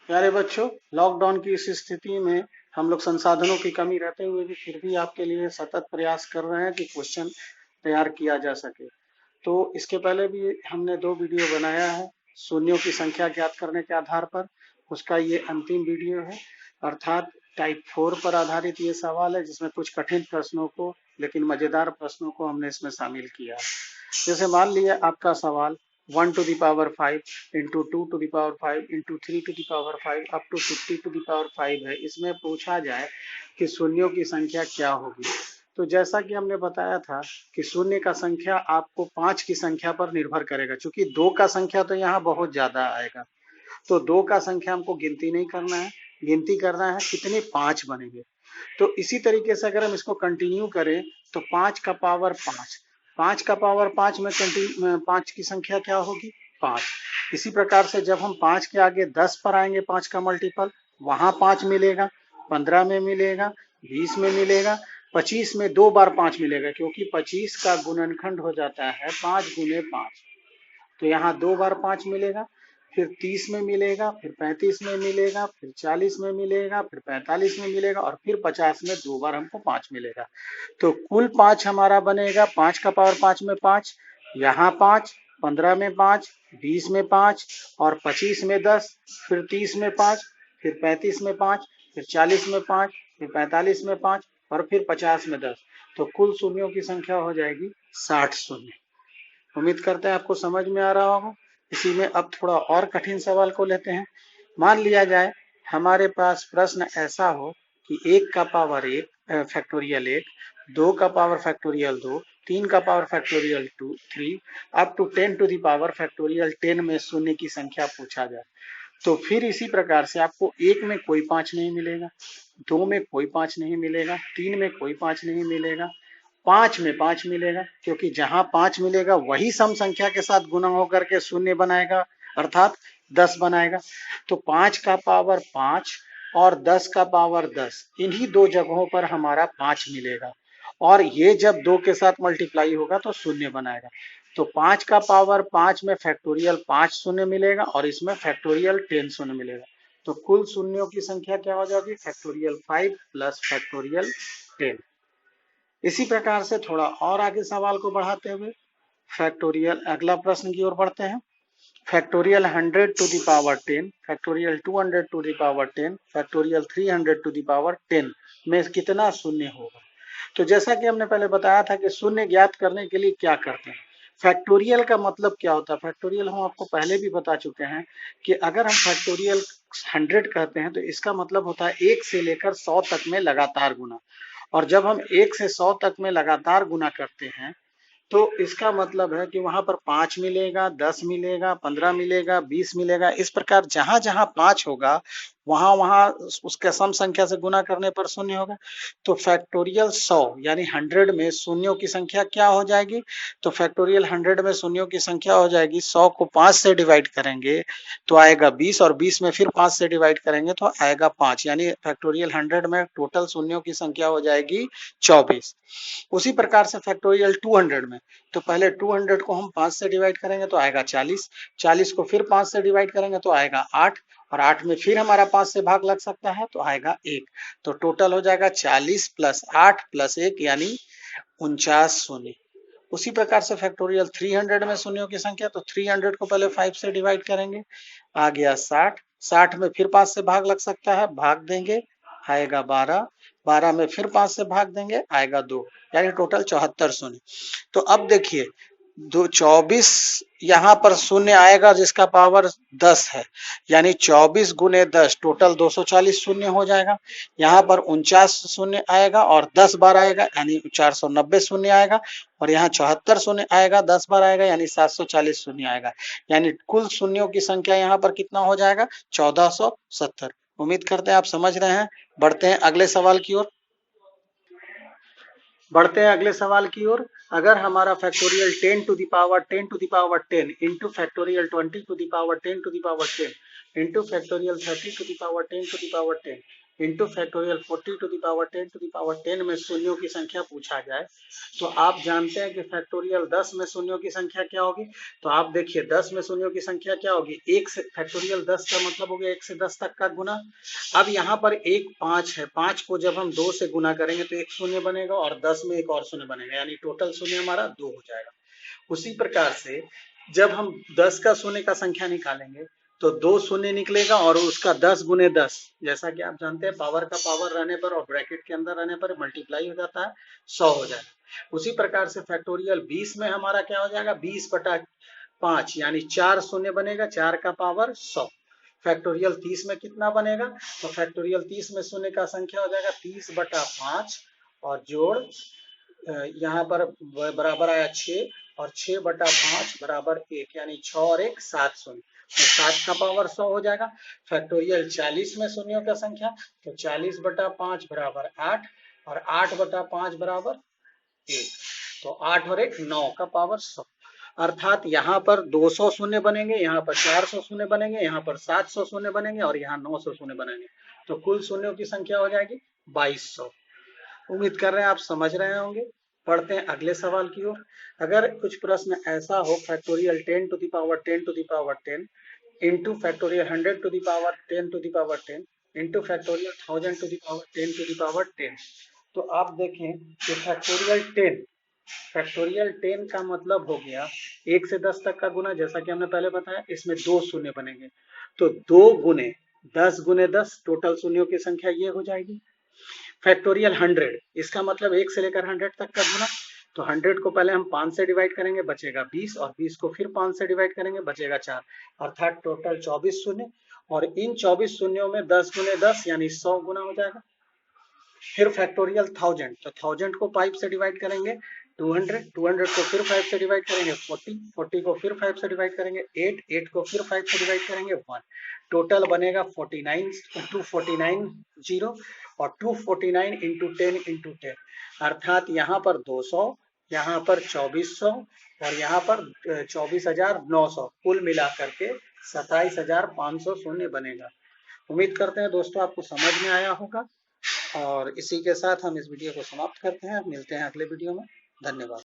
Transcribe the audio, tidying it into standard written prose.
प्यारे बच्चों, लॉकडाउन की इस स्थिति में हम लोग संसाधनों की कमी रहते हुए भी फिर भी आपके लिए सतत प्रयास कर रहे हैं कि क्वेश्चन तैयार किया जा सके। तो इसके पहले भी हमने 2 वीडियो बनाया है शून्यों की संख्या ज्ञात करने के आधार पर। उसका ये अंतिम वीडियो है, अर्थात टाइप 4 पर आधारित ये सवाल है जिसमें कुछ कठिन प्रश्नों को लेकिन मजेदार प्रश्नों को हमने इसमें शामिल किया है। जैसे मान लिया आपका सवाल 1 to the power 5 into 2 to the power 5 into 3 to the power 5 up to 50 to the power 5 है। इसमें पूछा जाए कि शून्यों की संख्या क्या होगी। तो जैसा कि हमने बताया था कि शून्य का संख्या आपको 5 की संख्या पर निर्भर करेगा, क्योंकि 2 का संख्या तो यहाँ बहुत ज्यादा आएगा। तो 2 का संख्या हमको गिनती नहीं करना है, गिनती करना है कितने 5 बनेंगे। तो इसी तरीके से अगर हम इसको कंटिन्यू करें तो 5 का पावर 5, 5 का पावर 5 में 5 की संख्या क्या होगी? 5। इसी प्रकार से जब हम 5 के आगे 10 पर आएंगे, 5 का मल्टीपल, वहां 5 मिलेगा, 15 में मिलेगा, 20 में मिलेगा, 25 में 2 बार 5 मिलेगा, क्योंकि 25 का गुणनखंड हो जाता है 5 गुने 5। तो यहाँ 2 बार 5 मिलेगा, फिर 30 में मिलेगा, फिर 35 में मिलेगा, फिर 40 में मिलेगा, फिर 45 में मिलेगा और फिर 50 में 2 बार हमको 5 मिलेगा। तो कुल 5 हमारा बनेगा, 5 का पावर 5 में 5, यहाँ 5, 15 में 5, 20 में 5 और 25 में 10, फिर 30 में 5, फिर 35 में 5, फिर 40 में 5, फिर 45 में 5 और फिर 50 में 10। तो कुल शून्यों की संख्या हो जाएगी 60 शून्य। उम्मीद करते हैं आपको समझ में आ रहा होगा। इसी में अब थोड़ा और कठिन सवाल को लेते हैं। मान लिया जाए हमारे पास प्रश्न ऐसा हो कि 1 का पावर 1 फैक्टोरियल 1, 2 का पावर फैक्टोरियल 2, 3 का power factorial 3 up to 10 to the power factorial 10 में शून्य की संख्या पूछा जाए। तो फिर इसी प्रकार से आपको 1 में कोई 5 नहीं मिलेगा, 2 में कोई 5 नहीं मिलेगा, 3 में कोई 5 नहीं मिलेगा, 5 में 5 मिलेगा, क्योंकि जहां 5 मिलेगा वही सम संख्या के साथ गुना होकर के शून्य बनाएगा, अर्थात 10 बनाएगा। तो 5 का पावर 5 और 10 का पावर 10, इन्हीं दो जगहों पर हमारा 5 मिलेगा और ये जब 2 के साथ मल्टीप्लाई होगा तो शून्य बनाएगा। तो 5 का पावर 5 में फैक्टोरियल 5 शून्य मिलेगा और इसमें फैक्टोरियल 10 शून्य मिलेगा। तो कुल शून्यों की संख्या क्या हो जाएगी? Factorial 5 plus factorial 10। इसी प्रकार से थोड़ा और आगे सवाल को बढ़ाते हुए फैक्टोरियल अगला प्रश्न की ओर बढ़ते हैं। Factorial 100 to the power 10, factorial 200 to the power 10, factorial 300 to the power 10 में कितना शून्य होगा? तो जैसा कि हमने पहले बताया था कि शून्य ज्ञात करने के लिए क्या करते हैं। फैक्टोरियल का मतलब क्या होता है? फैक्टोरियल हम आपको पहले भी बता चुके हैं कि अगर हम फैक्टोरियल 100 कहते हैं तो इसका मतलब होता है 1 से लेकर 100 तक में लगातार गुना। और जब हम 1 से 100 तक में लगातार गुना करते हैं तो इसका मतलब है कि वहां पर 5 मिलेगा, 10 मिलेगा, 15 मिलेगा, 20 मिलेगा। इस प्रकार जहां जहां 5 होगा वहां वहां उसके सम संख्या से गुना करने पर शून्य होगा। तो फैक्टोरियल 100 यानी 100 में शून्यों की संख्या क्या हो जाएगी? तो फैक्टोरियल 100 में शून्यों की संख्या हो जाएगी, 100 को 5 से डिवाइड करेंगे तो आएगा 20 और 20 में फिर 5 से डिवाइड करेंगे तो आएगा 5, यानी फैक्टोरियल 100 में टोटल शून्यों की संख्या हो जाएगी 24। उसी प्रकार से फैक्टोरियल 200 में तो पहले 200 को हम 5 से डिवाइड करेंगे तो आएगा 40, 40 को फिर 5 से डिवाइड करेंगे तो आएगा 8 और 8 में फिर हमारा 5 से भाग लग सकता है तो आएगा 1। तो टोटल हो जाएगा 40 प्लस 8 प्लस 1 यानी 49 शून्य। उसी प्रकार से फैक्टोरियल 300 में शून्यों की संख्या, तो 300 को पहले 5 से डिवाइड करेंगे, आ गया 60, 60 में फिर 5 से भाग लग सकता है, भाग देंगे आएगा 12, 12 में फिर 5 से भाग देंगे आएगा 2, यानी टोटल 74 शून्य। तो अब देखिए 24 यहाँ पर शून्य आएगा जिसका पावर 10 है, यानी 24 गुने 10 टोटल 240 शून्य हो जाएगा। यहाँ पर 49 शून्य आएगा और 10 बार आएगा यानी 490 शून्य आएगा और यहाँ 74 शून्य आएगा, 10 बार आएगा यानी 740 शून्य आएगा। यानी कुल शून्यों की संख्या यहाँ पर कितना हो जाएगा? 1470। उम्मीद करते हैं आप समझ रहे हैं। बढ़ते हैं अगले सवाल की ओर। अगर हमारा factorial 10 to the power 10 to the power 10 into factorial 20 to the power 10 to the power 10 into factorial 30 to the power 10 to the power 10 into factorial 40 to the power 10 to the power 10 में शून्यों की संख्या पूछा जाए, तो आप जानते हैं कि फैक्टोरियल 10 में शून्यों की संख्या क्या होगी। तो आप देखिए 10 में शून्यों की संख्या क्या होगी, 1 से फैक्टोरियल 10 का मतलब हो गया 1 से 10 तक का गुना। अब यहाँ पर एक 5 है, 5 को जब हम 2 से गुना करेंगे तो एक शून्य बनेगा और 10 में एक और शून्य बनेगा, यानी टोटल शून्य हमारा 2 हो जाएगा। उसी प्रकार से जब हम 10 का शून्य का संख्या निकालेंगे तो 2 शून्य निकलेगा और उसका 10 गुने 10, जैसा कि आप जानते हैं पावर का पावर रहने पर और ब्रैकेट के अंदर रहने पर मल्टीप्लाई हो जाता है, 100 हो जाएगा। उसी प्रकार से फैक्टोरियल 20 में हमारा क्या हो जाएगा, 20/5 यानी 4 शून्य बनेगा, 4 का पावर 100। फैक्टोरियल 30 में कितना बनेगा, तो फैक्टोरियल 30 में शून्य का संख्या हो जाएगा 30/5 और जोड़ यहाँ पर बराबर आया 6 और 6/5 बराबर 1, यानी 6 और 1 7 शून्य, तो 7 का पावर 100 हो जाएगा। फैक्टोरियल 40 में शून्यों का संख्या, तो 40/5 बराबर 8 और 8/5 बराबर 1, तो 8 और 1 9 का पावर 100। अर्थात यहाँ पर 200 शून्य बनेंगे, यहाँ पर 400 शून्य बनेंगे, यहाँ पर 700 शून्य बनेंगे और यहाँ 900 शून्य बनेंगे, तो कुल शून्यों की संख्या हो जाएगी 2200। उम्मीद कर रहे हैं आप समझ रहे होंगे। पढ़ते हैं अगले सवाल की ओर। अगर कुछ प्रश्न ऐसा हो, factorial 10 to the power 10 to the power 10 into factorial 100 to the power 10 to the power 10 into factorial 1000 to the power 10 to the power 10, तो आप देखें कि फैक्टोरियल 10 का मतलब हो गया 1 से 10 तक का गुना, जैसा कि हमने पहले बताया, इसमें 2 शून्य बनेंगे, तो 2 गुने 10 गुने 10, टोटल शून्यों की संख्या ये हो जाएगी। फैक्टोरियल 100, इसका मतलब 1 से लेकर 100 तक का गुना, तो 100 को पहले हम 5 से डिवाइड करेंगे, बचेगा 20 और 20 को फिर 5 से डिवाइड करेंगे, बचेगा 4, अर्थात टोटल 24 शून्य, और इन 24 शून्यों में 10 गुने 10 यानी 100 गुना हो जाएगा। फिर फैक्टोरियल 1000, तो 1000 को 5 से डिवाइड करेंगे 200, 200 को फिर 5 से डिवाइड करेंगे 40, 40 को फिर 5 से डिवाइड करेंगे 8, 8 को फिर 5 से डिवाइड करेंगे 1, टोटल बनेगा 49, 249 0 और 249 इंटू 10 इंटू 10, अर्थात यहाँ पर 200, यहाँ पर 2400 और यहाँ पर 24,900, कुल मिला करके 27,500 शून्य बनेगा। उम्मीद करते हैं दोस्तों आपको समझ में आया होगा, और इसी के साथ हम इस वीडियो को समाप्त करते हैं। मिलते हैं अगले वीडियो में। धन्यवाद।